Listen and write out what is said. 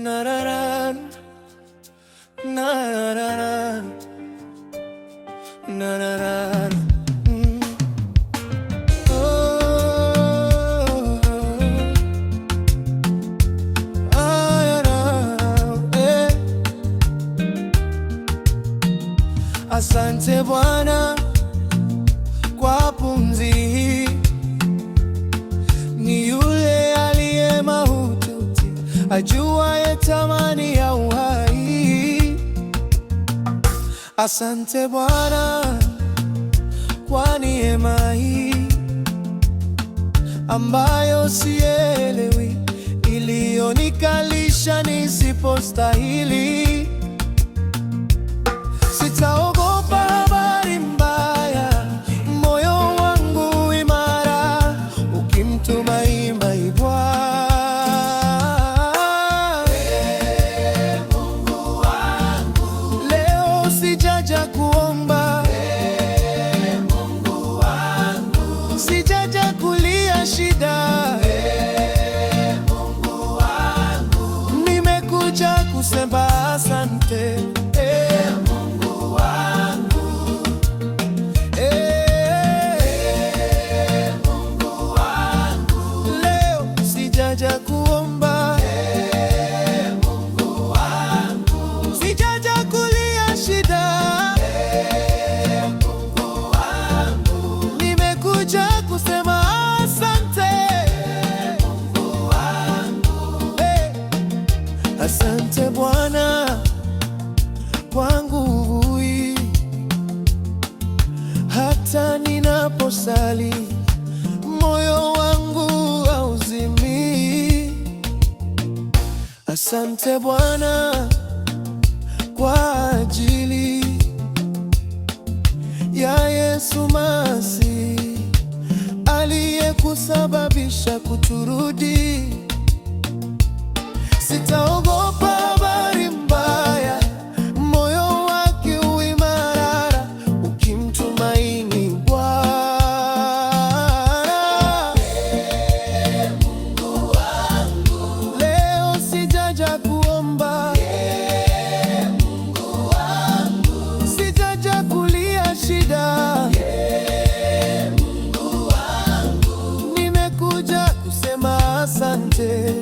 Na-ra-ra, na-ra-ra, na-ra-ra. Asante Bwana kwa pumzi hii, ni yule aliye mahututi ajuaye thamani ya uhai. Asante Bwana kwa neema hii ambayo sielewi, iliyonikalisha nisipostahili. Sitaogopa habari mbaya, moyo wangu imara ukimtumaini Bwana. Mungu wangu, leo sijaja kuomba, Mungu wangu, sijaja kulia shida, Mungu wangu, nimekuja kusema asante. Sijaja kuomba, Mungu wangu, sijaja kulia shida, Mungu wangu, nimekuja kusema asante, Mungu wangu. Asante Bwana kwa nguvu hii, hata ninaposali moyo wangu hauzimi. Asante Bwana kwa ajili ya Yesu Masihi aliyekusababisha kuturudi. Sitaogopa habari mbaya, moyo wake uimarara ukimtumaini Bwana. Mungu wangu, leo sijaja kuomba, Mungu wangu, sijaja kulia shida, Mungu wangu, nimekuja kusema asante.